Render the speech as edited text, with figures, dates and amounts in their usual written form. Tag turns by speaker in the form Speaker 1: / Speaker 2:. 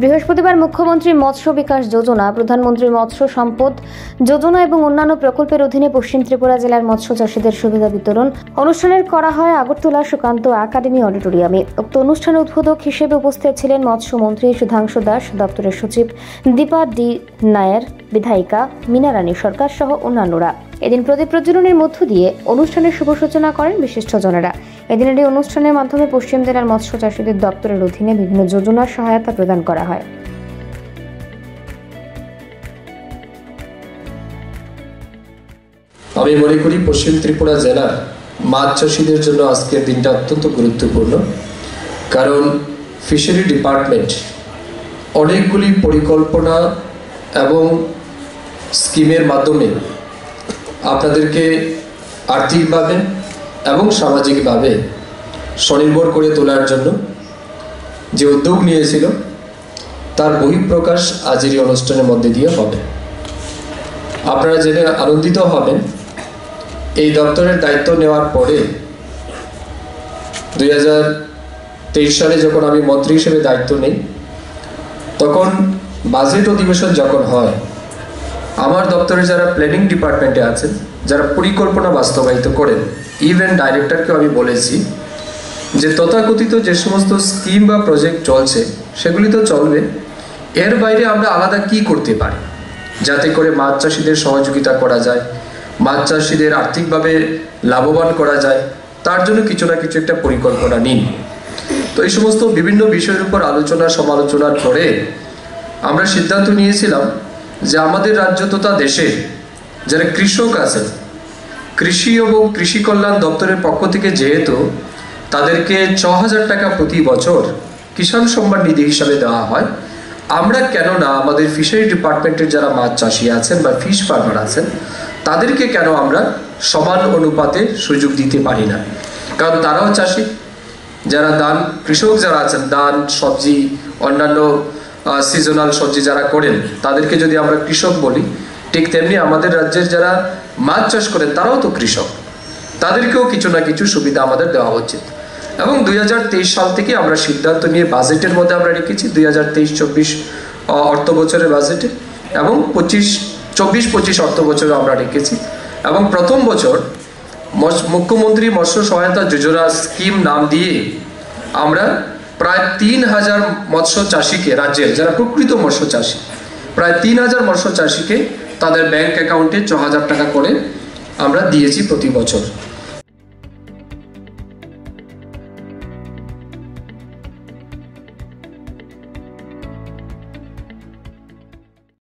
Speaker 1: বৃহস্পতিবার মুখ্যমন্ত্রী মৎস্য বিকাশ যোজনা, প্রধানমন্ত্রী মৎস্য সম্পদ যোজনা এবং অন্যান্য প্রকল্পের অধীনে পশ্চিম ত্রিপুরা জেলার মৎস্য চাষীদের সুবিধা বিতরণ অনুষ্ঠানের করা হয় আগরতলা সুকান্ত একাডেমি অডিটোরিয়ামে। উক্ত অনুষ্ঠানে উদ্বোধক হিসেবে উপস্থিত ছিলেন মৎস্যমন্ত্রী সুধাংশু দাস, দপ্তরের সচিব দীপা ডি নায়ার, বিধায়িকা মীনা রানী সরকার সহ অন্যান্যরা। এদিন প্রদীপ প্রজ্বলনের মধ্য দিয়ে অনুষ্ঠানের শুভ সূচনা করেন বিশিষ্টজনেরা। এদিনের এই অনুষ্ঠানের মাধ্যমে পশ্চিম জেলার মৎস্য চাষীদের দপ্তরের অধীনে বিভিন্ন যোজনার সহায়তা প্রদান করা হয়।
Speaker 2: আমি মনে করি পশ্চিম ত্রিপুরা জেলার মাছ চাষীদের জন্য আজকের দিনটা অত্যন্ত গুরুত্বপূর্ণ, কারণ ফিশারি ডিপার্টমেন্ট অনেকগুলি পরিকল্পনা এবং স্কিমের মাধ্যমে আপনাদেরকে আর্থিকভাবে এবং সামাজিকভাবে স্বনির্ভর করে তোলার জন্য যে উদ্যোগ নিয়েছিল তার বহিঃপ্রকাশ আজের এই অনুষ্ঠানের মধ্যে দিয়ে হবে। আপনারা জেনে আনন্দিত হবেন, এই দপ্তরের দায়িত্ব নেওয়ার পরে 2023 সালে যখন আমি মন্ত্রী হিসেবে দায়িত্ব নেই, তখন বাজেট অধিবেশন যখন হয়, আমার দপ্তরে যারা প্ল্যানিং ডিপার্টমেন্টে আছেন, যারা পরিকল্পনা বাস্তবায়িত করেন, ইভেন্ট ডাইরেক্টরকেও আমি বলেছি যে তথাকথিত যে সমস্ত স্কিম বা প্রজেক্ট চলছে সেগুলি তো চলবে, এর বাইরে আমরা আলাদা কি করতে পারি যাতে করে মাছ চাষীদের সহযোগিতা করা যায়, মাছ চাষীদের আর্থিকভাবে লাভবান করা যায়, তার জন্য কিছু না কিছু একটা পরিকল্পনা নিন। তো এই সমস্ত বিভিন্ন বিষয়ের উপর আলোচনা সমালোচনার পরে আমরা সিদ্ধান্ত নিয়েছিলাম যে আমাদের রাজ্য তথা দেশে যারা কৃষক আছেন, কৃষি এবং কৃষি কল্যাণ দপ্তরের পক্ষ থেকে যেহেতু তাদেরকে 6,000 টাকা প্রতি বছর কিষাণ সম্মান নিধি হিসাবে দেওয়া হয়, আমরা কেন না আমাদের ফিশারি ডিপার্টমেন্টের যারা মাছ চাষি আছেন বা ফিশ ফার্মার আছেন তাদেরকে কেন আমরা সমান অনুপাতে সুযোগ দিতে পারি না? কারণ তারাও চাষি, যারা কৃষক যারা আছেন, ধান, সবজি, অন্যান্য সিজনাল সবজি যারা করেন, তাদেরকে যদি আমরা কৃষক বলি, ঠিক তেমনি আমাদের রাজ্যের যারা মাছ চাষ করেন তারাও তো কৃষক, তাদেরকেও কিছু না কিছু সুবিধা আমাদের দেওয়া উচিত। এবং 2023 সাল থেকে আমরা সিদ্ধান্ত নিয়ে বাজেটের মধ্যে আমরা রেখেছি 2023-24 অর্থ বছরের বাজেটে, এবং 24-25 অর্থ বছরে আমরা রেখেছি। এবং প্রথম বছর মুখ্যমন্ত্রী মৎস্য সহায়তা যোজনা স্কিম নাম দিয়ে আমরা প্রায় 3,000 মৎস্য চাষিকে, রাজ্যের যারা প্রকৃত মৎস্য চাষি, প্রায় 3,000 মৎস্য চাষিকে তাদের ব্যাংক অ্যাকাউন্টে 6,000 টাকা করে আমরা দিয়েছি প্রতি বছর।